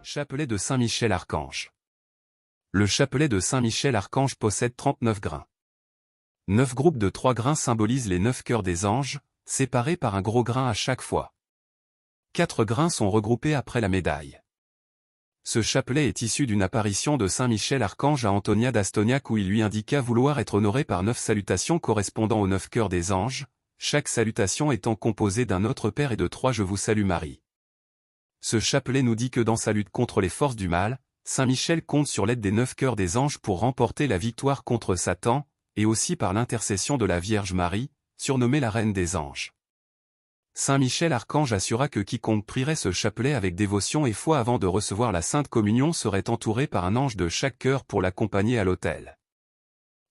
Chapelet de Saint-Michel Archange. Le chapelet de Saint-Michel Archange possède 39 grains. 9 groupes de 3 grains symbolisent les 9 cœurs des anges, séparés par un gros grain à chaque fois. 4 grains sont regroupés après la médaille. Ce chapelet est issu d'une apparition de Saint-Michel Archange à Antonia d'Astoniac où il lui indiqua vouloir être honoré par 9 salutations correspondant aux 9 cœurs des anges, chaque salutation étant composée d'un Notre Père et de 3 Je vous salue Marie. Ce chapelet nous dit que dans sa lutte contre les forces du mal, Saint-Michel compte sur l'aide des 9 cœurs des anges pour remporter la victoire contre Satan, et aussi par l'intercession de la Vierge Marie, surnommée la Reine des Anges. Saint-Michel Archange assura que quiconque prierait ce chapelet avec dévotion et foi avant de recevoir la Sainte Communion serait entouré par un ange de chaque cœur pour l'accompagner à l'autel.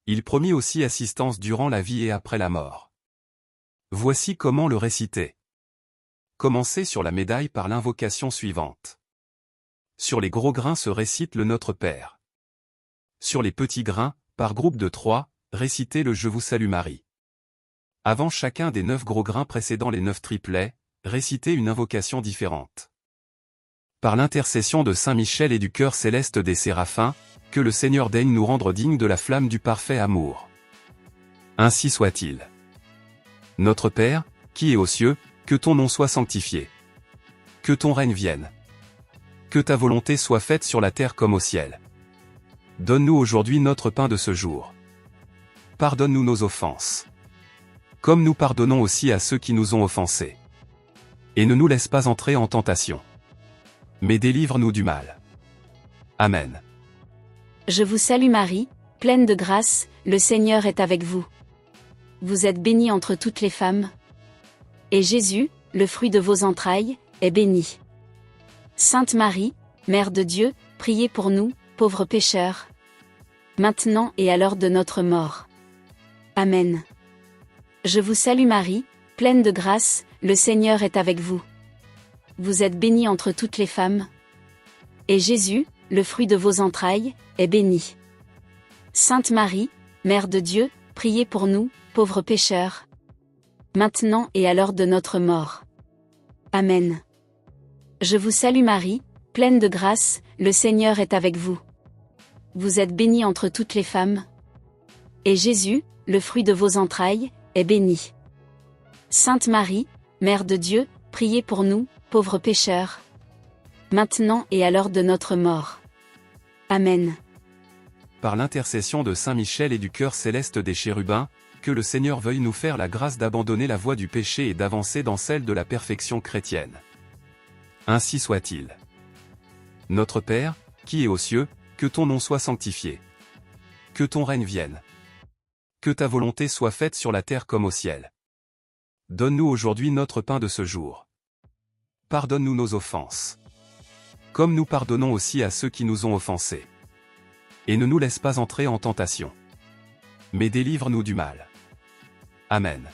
Il promit aussi assistance durant la vie et après la mort. Voici comment le réciter. Commencez sur la médaille par l'invocation suivante. Sur les gros grains se récite le Notre Père. Sur les petits grains, par groupe de 3, récitez le Je vous salue Marie. Avant chacun des 9 gros grains précédant les 9 triplets, récitez une invocation différente. Par l'intercession de Saint Michel et du cœur céleste des séraphins, que le Seigneur daigne nous rendre dignes de la flamme du parfait amour. Ainsi soit-il. Notre Père, qui es aux cieux, que ton nom soit sanctifié. Que ton règne vienne. Que ta volonté soit faite sur la terre comme au ciel. Donne-nous aujourd'hui notre pain de ce jour. Pardonne-nous nos offenses. Comme nous pardonnons aussi à ceux qui nous ont offensés. Et ne nous laisse pas entrer en tentation. Mais délivre-nous du mal. Amen. Je vous salue Marie, pleine de grâce, le Seigneur est avec vous. Vous êtes bénie entre toutes les femmes. Et Jésus, le fruit de vos entrailles, est béni. Sainte Marie, Mère de Dieu, priez pour nous, pauvres pécheurs. Maintenant et à l'heure de notre mort. Amen. Je vous salue Marie, pleine de grâce, le Seigneur est avec vous. Vous êtes bénie entre toutes les femmes. Et Jésus, le fruit de vos entrailles, est béni. Sainte Marie, Mère de Dieu, priez pour nous, pauvres pécheurs. Maintenant et à l'heure de notre mort. Amen. Je vous salue Marie, pleine de grâce, le Seigneur est avec vous. Vous êtes bénie entre toutes les femmes. Et Jésus, le fruit de vos entrailles, est béni. Sainte Marie, Mère de Dieu, priez pour nous, pauvres pécheurs. Maintenant et à l'heure de notre mort. Amen. Par l'intercession de Saint Michel et du cœur céleste des chérubins, que le Seigneur veuille nous faire la grâce d'abandonner la voie du péché et d'avancer dans celle de la perfection chrétienne. Ainsi soit-il. Notre Père, qui es aux cieux, que ton nom soit sanctifié. Que ton règne vienne. Que ta volonté soit faite sur la terre comme au ciel. Donne-nous aujourd'hui notre pain de ce jour. Pardonne-nous nos offenses. Comme nous pardonnons aussi à ceux qui nous ont offensés. Et ne nous laisse pas entrer en tentation. Mais délivre-nous du mal. Amen.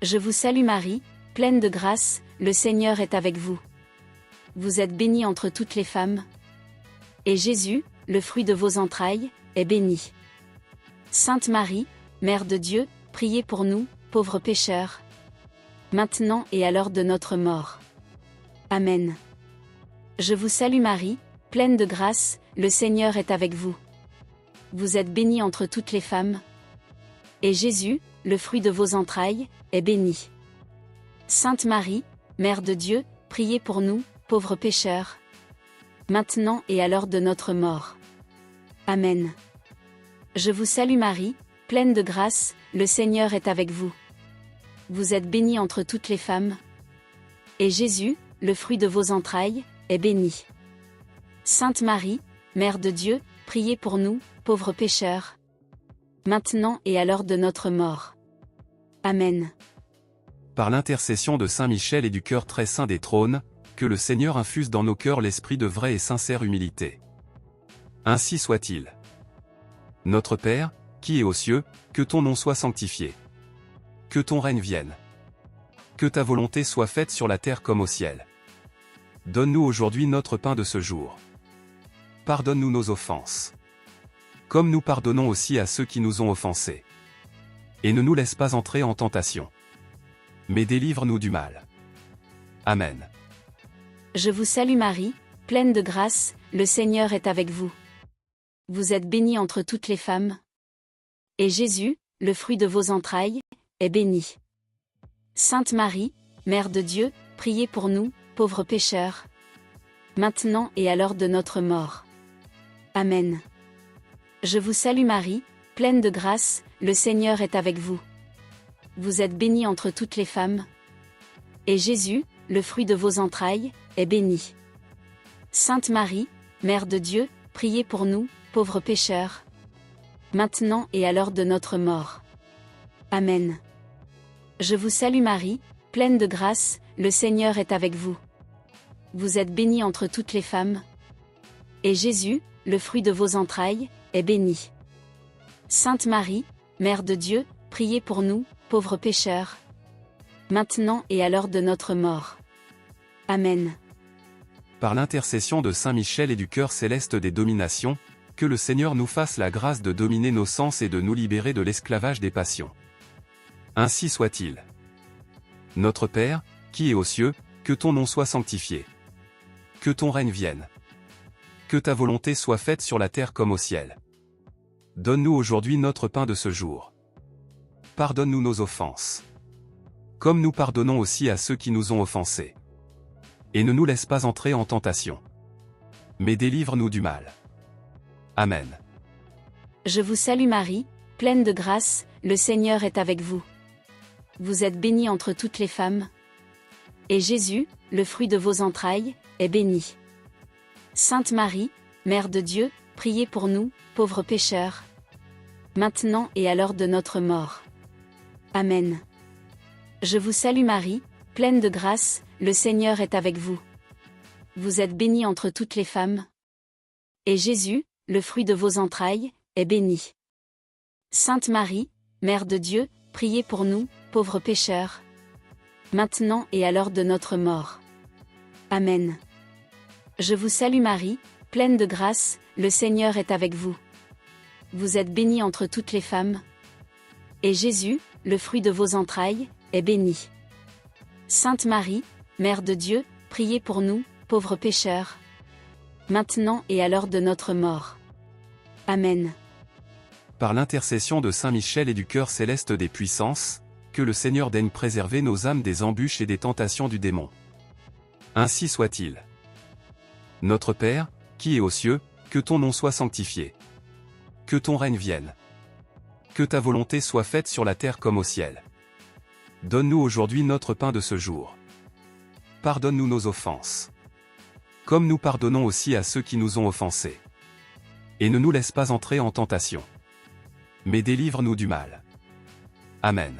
Je vous salue Marie, pleine de grâce, le Seigneur est avec vous. Vous êtes bénie entre toutes les femmes. Et Jésus, le fruit de vos entrailles, est béni. Sainte Marie, Mère de Dieu, priez pour nous, pauvres pécheurs. Maintenant et à l'heure de notre mort. Amen. Je vous salue Marie, pleine de grâce, le Seigneur est avec vous. Vous êtes bénie entre toutes les femmes. Et Jésus, le fruit de vos entrailles, est béni. Sainte Marie, Mère de Dieu, priez pour nous, pauvres pécheurs. Maintenant et à l'heure de notre mort. Amen. Je vous salue Marie, pleine de grâce, le Seigneur est avec vous. Vous êtes bénie entre toutes les femmes. Et Jésus, le fruit de vos entrailles, est béni. Sainte Marie, Mère de Dieu, priez pour nous, pauvres pécheurs. Maintenant et à l'heure de notre mort. Amen. Par l'intercession de Saint Michel et du cœur très saint des trônes, que le Seigneur infuse dans nos cœurs l'esprit de vraie et sincère humilité. Ainsi soit-il. Notre Père, qui es aux cieux, que ton nom soit sanctifié. Que ton règne vienne. Que ta volonté soit faite sur la terre comme au ciel. Donne-nous aujourd'hui notre pain de ce jour. Pardonne-nous nos offenses. Comme nous pardonnons aussi à ceux qui nous ont offensés. Et ne nous laisse pas entrer en tentation. Mais délivre-nous du mal. Amen. Je vous salue Marie, pleine de grâce, le Seigneur est avec vous. Vous êtes bénie entre toutes les femmes. Et Jésus, le fruit de vos entrailles, est béni. Sainte Marie, Mère de Dieu, priez pour nous, pauvres pécheurs, maintenant et à l'heure de notre mort. Amen. Je vous salue Marie, pleine de grâce, le Seigneur est avec vous. Vous êtes bénie entre toutes les femmes. Et Jésus, le fruit de vos entrailles, est béni. Sainte Marie, Mère de Dieu, priez pour nous, pauvres pécheurs, maintenant et à l'heure de notre mort. Amen. Je vous salue Marie, pleine de grâce, le Seigneur est avec vous. Vous êtes bénie entre toutes les femmes. Et Jésus, le fruit de vos entrailles, est béni. Sainte Marie, Mère de Dieu, priez pour nous, pauvres pécheurs, maintenant et à l'heure de notre mort. Amen. Par l'intercession de Saint Michel et du cœur céleste des dominations, que le Seigneur nous fasse la grâce de dominer nos sens et de nous libérer de l'esclavage des passions. Ainsi soit-il. Notre Père, qui es aux cieux, que ton nom soit sanctifié. Que ton règne vienne. Que ta volonté soit faite sur la terre comme au ciel. Donne-nous aujourd'hui notre pain de ce jour. Pardonne-nous nos offenses. Comme nous pardonnons aussi à ceux qui nous ont offensés. Et ne nous laisse pas entrer en tentation. Mais délivre-nous du mal. Amen. Je vous salue Marie, pleine de grâce, le Seigneur est avec vous. Vous êtes bénie entre toutes les femmes. Et Jésus, le fruit de vos entrailles, est béni. Sainte Marie, Mère de Dieu, priez pour nous, pauvres pécheurs, maintenant et à l'heure de notre mort. Amen. Je vous salue Marie, pleine de grâce, le Seigneur est avec vous. Vous êtes bénie entre toutes les femmes. Et Jésus, le fruit de vos entrailles, est béni. Sainte Marie, Mère de Dieu, priez pour nous, pauvres pécheurs, maintenant et à l'heure de notre mort. Amen. Je vous salue Marie, pleine de grâce, le Seigneur est avec vous. Vous êtes bénie entre toutes les femmes. Et Jésus, le fruit de vos entrailles, est béni. Sainte Marie, Mère de Dieu, priez pour nous, pauvres pécheurs, maintenant et à l'heure de notre mort. Amen. Par l'intercession de Saint Michel et du cœur céleste des puissances, que le Seigneur daigne préserver nos âmes des embûches et des tentations du démon. Ainsi soit-il. Notre Père, qui es aux cieux, que ton nom soit sanctifié. Que ton règne vienne. Que ta volonté soit faite sur la terre comme au ciel. Donne-nous aujourd'hui notre pain de ce jour. Pardonne-nous nos offenses. Comme nous pardonnons aussi à ceux qui nous ont offensés. Et ne nous laisse pas entrer en tentation. Mais délivre-nous du mal. Amen.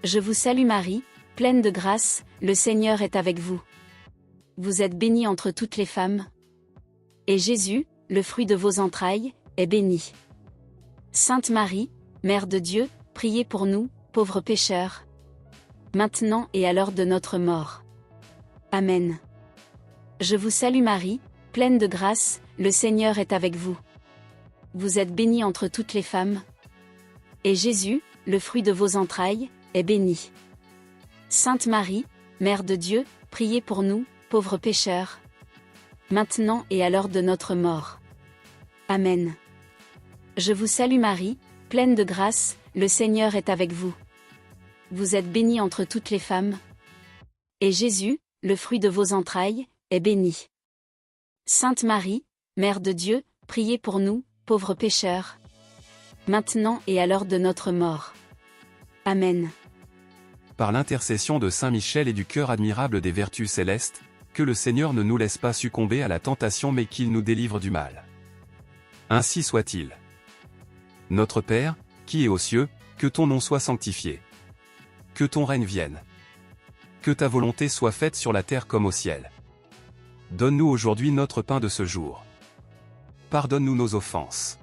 Je vous salue Marie, pleine de grâce, le Seigneur est avec vous. Vous êtes bénie entre toutes les femmes. Et Jésus, le fruit de vos entrailles, est béni. Sainte Marie, Mère de Dieu, priez pour nous, pauvres pécheurs, maintenant et à l'heure de notre mort. Amen. Je vous salue Marie, pleine de grâce, le Seigneur est avec vous. Vous êtes bénie entre toutes les femmes. Et Jésus, le fruit de vos entrailles, est béni. Sainte Marie, Mère de Dieu, priez pour nous, pauvres pécheurs, maintenant et à l'heure de notre mort. Amen. Je vous salue Marie, pleine de grâce, le Seigneur est avec vous. Vous êtes bénie entre toutes les femmes. Et Jésus, le fruit de vos entrailles, est béni. Sainte Marie, Mère de Dieu, priez pour nous, pauvres pécheurs, maintenant et à l'heure de notre mort. Amen. Par l'intercession de Saint Michel et du cœur admirable des vertus célestes, que le Seigneur ne nous laisse pas succomber à la tentation mais qu'il nous délivre du mal. Ainsi soit-il. Notre Père, qui es aux cieux, que ton nom soit sanctifié. Que ton règne vienne. Que ta volonté soit faite sur la terre comme au ciel. Donne-nous aujourd'hui notre pain de ce jour. Pardonne-nous nos offenses.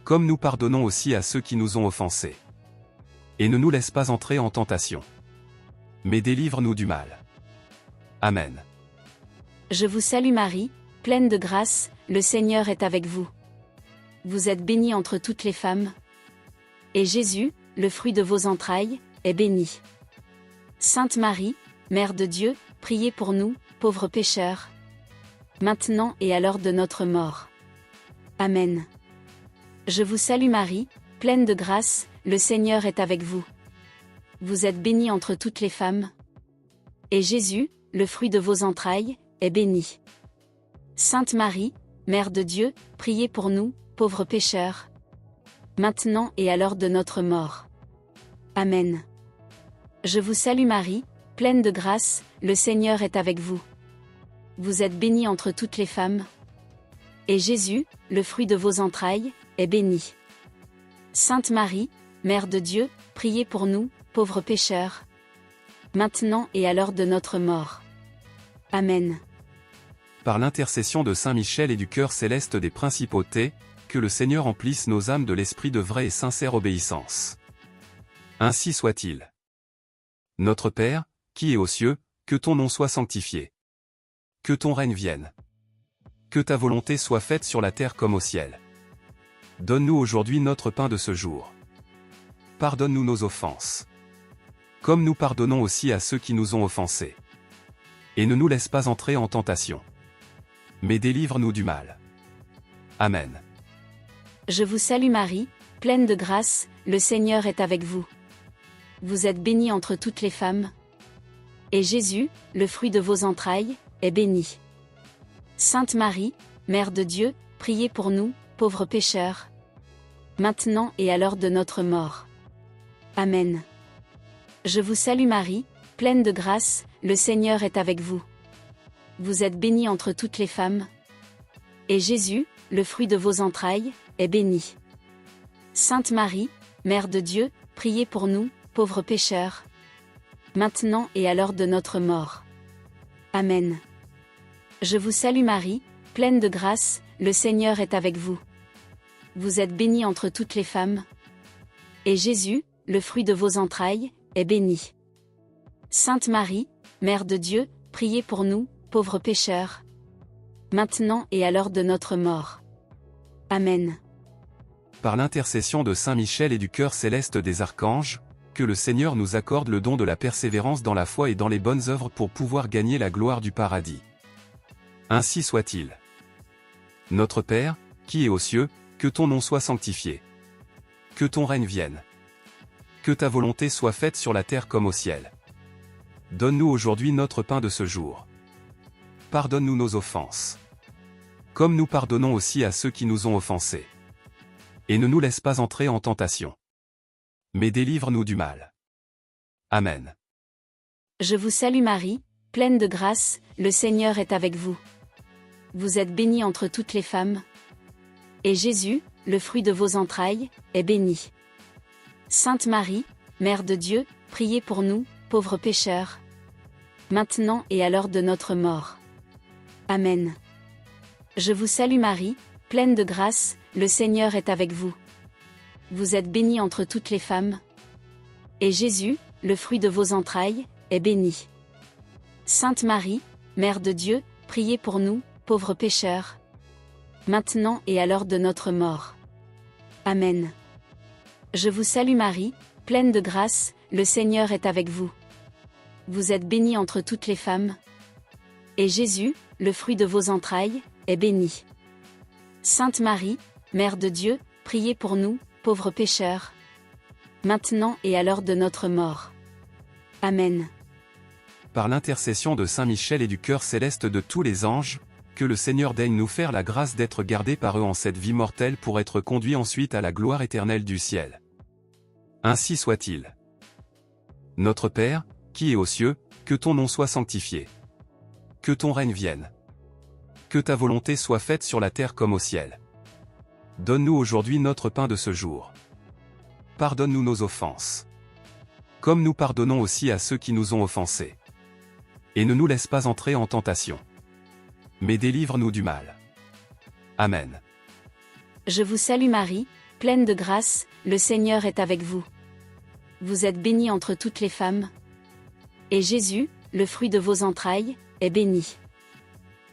Comme nous pardonnons aussi à ceux qui nous ont offensés. Et ne nous laisse pas entrer en tentation. Mais délivre-nous du mal. Amen. Je vous salue Marie, pleine de grâce, le Seigneur est avec vous. Vous êtes bénie entre toutes les femmes. Et Jésus, le fruit de vos entrailles, est béni. Sainte Marie, Mère de Dieu, priez pour nous, pauvres pécheurs, maintenant et à l'heure de notre mort. Amen. Je vous salue Marie, pleine de grâce, le Seigneur est avec vous. Vous êtes bénie entre toutes les femmes. Et Jésus, le fruit de vos entrailles, est béni. Sainte Marie, Mère de Dieu, priez pour nous, pauvres pécheurs, maintenant et à l'heure de notre mort. Amen. Je vous salue Marie, pleine de grâce, le Seigneur est avec vous. Vous êtes bénie entre toutes les femmes. Et Jésus, le fruit de vos entrailles, est béni. Sainte Marie, Mère de Dieu, priez pour nous, pauvres pécheurs, maintenant et à l'heure de notre mort. Amen. Par l'intercession de Saint Michel et du cœur céleste des principautés, que le Seigneur emplisse nos âmes de l'esprit de vraie et sincère obéissance. Ainsi soit-il. Notre Père, qui es aux cieux, que ton nom soit sanctifié. Que ton règne vienne. Que ta volonté soit faite sur la terre comme au ciel. Donne-nous aujourd'hui notre pain de ce jour. Pardonne-nous nos offenses. Comme nous pardonnons aussi à ceux qui nous ont offensés. Et ne nous laisse pas entrer en tentation. Mais délivre-nous du mal. Amen. Je vous salue Marie, pleine de grâce, le Seigneur est avec vous. Vous êtes bénie entre toutes les femmes. Et Jésus, le fruit de vos entrailles, est béni. Sainte Marie, Mère de Dieu, priez pour nous, pauvres pécheurs, maintenant et à l'heure de notre mort. Amen. Je vous salue Marie, pleine de grâce, le Seigneur est avec vous. Vous êtes bénie entre toutes les femmes. Et Jésus, le fruit de vos entrailles, est béni. Sainte Marie, Mère de Dieu, priez pour nous, pauvres pécheurs, maintenant et à l'heure de notre mort. Amen. Je vous salue Marie, pleine de grâce, le Seigneur est avec vous. Vous êtes bénie entre toutes les femmes. Et Jésus, le fruit de vos entrailles, est béni. Sainte Marie, Mère de Dieu, priez pour nous, pauvres pécheurs, maintenant et à l'heure de notre mort. Amen. Par l'intercession de Saint Michel et du cœur céleste des archanges, que le Seigneur nous accorde le don de la persévérance dans la foi et dans les bonnes œuvres pour pouvoir gagner la gloire du paradis. Ainsi soit-il. Notre Père, qui es aux cieux, que ton nom soit sanctifié. Que ton règne vienne. Que ta volonté soit faite sur la terre comme au ciel. Donne-nous aujourd'hui notre pain de ce jour. Pardonne-nous nos offenses. Comme nous pardonnons aussi à ceux qui nous ont offensés. Et ne nous laisse pas entrer en tentation. Mais délivre-nous du mal. Amen. Je vous salue Marie, pleine de grâce, le Seigneur est avec vous. Vous êtes bénie entre toutes les femmes. Et Jésus, le fruit de vos entrailles, est béni. Sainte Marie, Mère de Dieu, priez pour nous, pauvres pécheurs, maintenant et à l'heure de notre mort. Amen. Je vous salue Marie, pleine de grâce, le Seigneur est avec vous. Vous êtes bénie entre toutes les femmes. Et Jésus, le fruit de vos entrailles, est béni. Sainte Marie, Mère de Dieu, priez pour nous, pauvres pécheurs, maintenant et à l'heure de notre mort. Amen. Je vous salue Marie, pleine de grâce, le Seigneur est avec vous. Vous êtes bénie entre toutes les femmes. Et Jésus, le fruit de vos entrailles, est béni. Sainte Marie, Mère de Dieu, priez pour nous, pauvres pécheurs, maintenant et à l'heure de notre mort. Amen. Par l'intercession de Saint Michel et du cœur céleste de tous les anges, que le Seigneur daigne nous faire la grâce d'être gardés par eux en cette vie mortelle pour être conduits ensuite à la gloire éternelle du ciel. Ainsi soit-il. Notre Père, qui es aux cieux, que ton nom soit sanctifié. Que ton règne vienne. Que ta volonté soit faite sur la terre comme au ciel. Donne-nous aujourd'hui notre pain de ce jour. Pardonne-nous nos offenses. Comme nous pardonnons aussi à ceux qui nous ont offensés. Et ne nous laisse pas entrer en tentation. Mais délivre-nous du mal. Amen. Je vous salue Marie, pleine de grâce, le Seigneur est avec vous. Vous êtes bénie entre toutes les femmes. Et Jésus, le fruit de vos entrailles, est béni.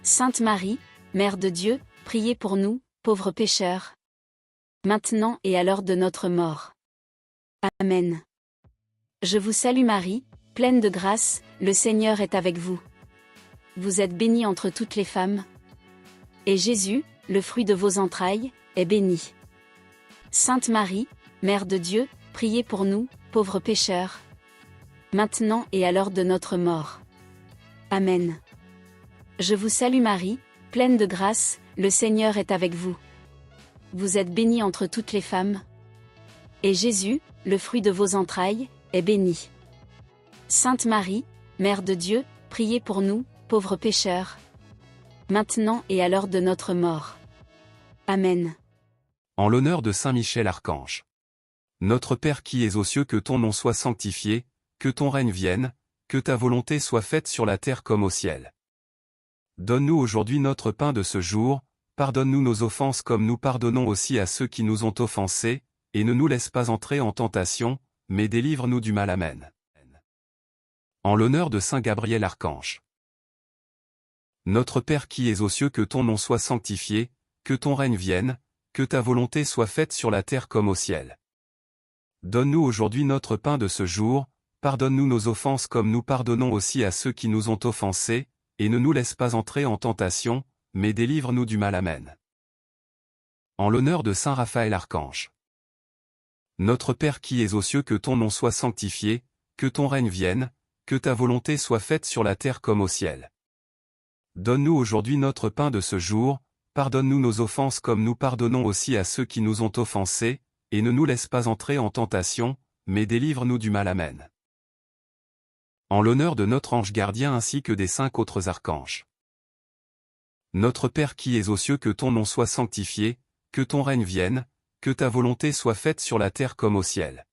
Sainte Marie, Mère de Dieu, priez pour nous, pauvres pécheurs, maintenant et à l'heure de notre mort. Amen. Je vous salue Marie, pleine de grâce, le Seigneur est avec vous. Vous êtes bénie entre toutes les femmes. Et Jésus, le fruit de vos entrailles, est béni. Sainte Marie, Mère de Dieu, priez pour nous, pauvres pécheurs, maintenant et à l'heure de notre mort. Amen. Je vous salue Marie, pleine de grâce, le Seigneur est avec vous. Vous êtes bénie entre toutes les femmes. Et Jésus, le fruit de vos entrailles, est béni. Sainte Marie, Mère de Dieu, priez pour nous, pauvres pécheurs, maintenant et à l'heure de notre mort. Amen. En l'honneur de Saint Michel Archange. Notre Père qui es aux cieux, que ton nom soit sanctifié, que ton règne vienne, que ta volonté soit faite sur la terre comme au ciel. Donne-nous aujourd'hui notre pain de ce jour, pardonne-nous nos offenses comme nous pardonnons aussi à ceux qui nous ont offensés, et ne nous laisse pas entrer en tentation, mais délivre-nous du mal. Amen. En l'honneur de Saint Gabriel Archange. Notre Père qui es aux cieux, que ton nom soit sanctifié, que ton règne vienne, que ta volonté soit faite sur la terre comme au ciel. Donne-nous aujourd'hui notre pain de ce jour, pardonne-nous nos offenses comme nous pardonnons aussi à ceux qui nous ont offensés, et ne nous laisse pas entrer en tentation, mais délivre-nous du mal. Amen. En l'honneur de Saint Raphaël Archange. Notre Père qui es aux cieux, que ton nom soit sanctifié, que ton règne vienne, que ta volonté soit faite sur la terre comme au ciel. Donne-nous aujourd'hui notre pain de ce jour, pardonne-nous nos offenses comme nous pardonnons aussi à ceux qui nous ont offensés, et ne nous laisse pas entrer en tentation, mais délivre-nous du mal. Amen. En l'honneur de notre ange gardien ainsi que des 5 autres archanges. Notre Père qui es aux cieux, que ton nom soit sanctifié, que ton règne vienne, que ta volonté soit faite sur la terre comme au ciel.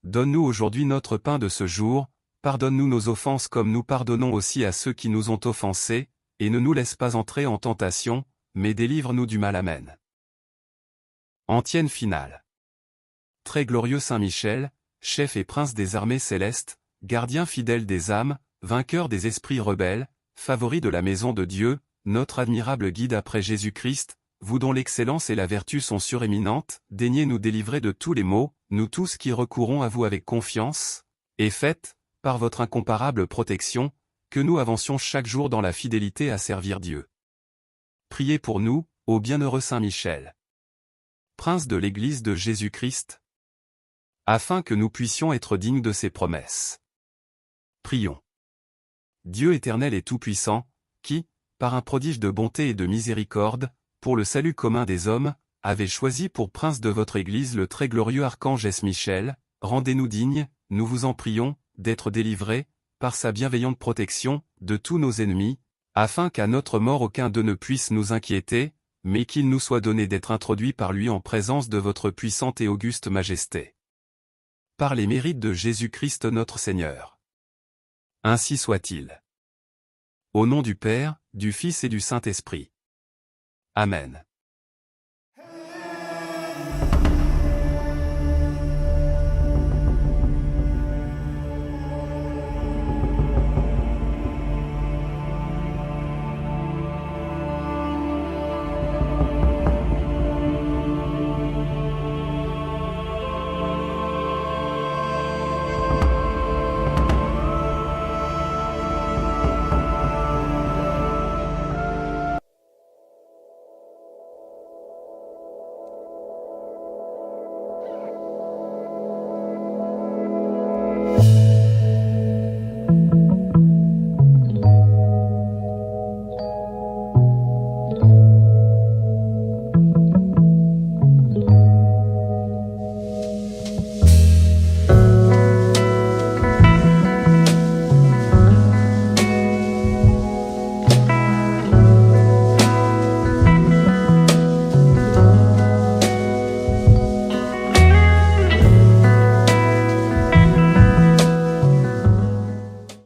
Donne-nous aujourd'hui notre pain de ce jour, pardonne-nous nos offenses comme nous pardonnons aussi à ceux qui nous ont offensés, et ne nous laisse pas entrer en tentation, mais délivre-nous du mal. Amen. Antienne finale. Très glorieux Saint Michel, chef et prince des armées célestes, gardien fidèle des âmes, vainqueur des esprits rebelles, favori de la maison de Dieu, notre admirable guide après Jésus-Christ, vous dont l'excellence et la vertu sont suréminentes, daignez nous délivrer de tous les maux, nous tous qui recourons à vous avec confiance, et faites, par votre incomparable protection, que nous avancions chaque jour dans la fidélité à servir Dieu. Priez pour nous, ô bienheureux Saint Michel, prince de l'Église de Jésus-Christ, afin que nous puissions être dignes de ses promesses. Prions. Dieu éternel et tout-puissant, qui, par un prodige de bonté et de miséricorde, pour le salut commun des hommes, avez choisi pour prince de votre Église le très glorieux archange Michel, rendez-nous dignes, nous vous en prions, d'être délivrés, par sa bienveillante protection, de tous nos ennemis, afin qu'à notre mort aucun d'eux ne puisse nous inquiéter, mais qu'il nous soit donné d'être introduits par lui en présence de votre puissante et auguste majesté. Par les mérites de Jésus-Christ notre Seigneur. Ainsi soit-il. Au nom du Père, du Fils et du Saint-Esprit. Amen.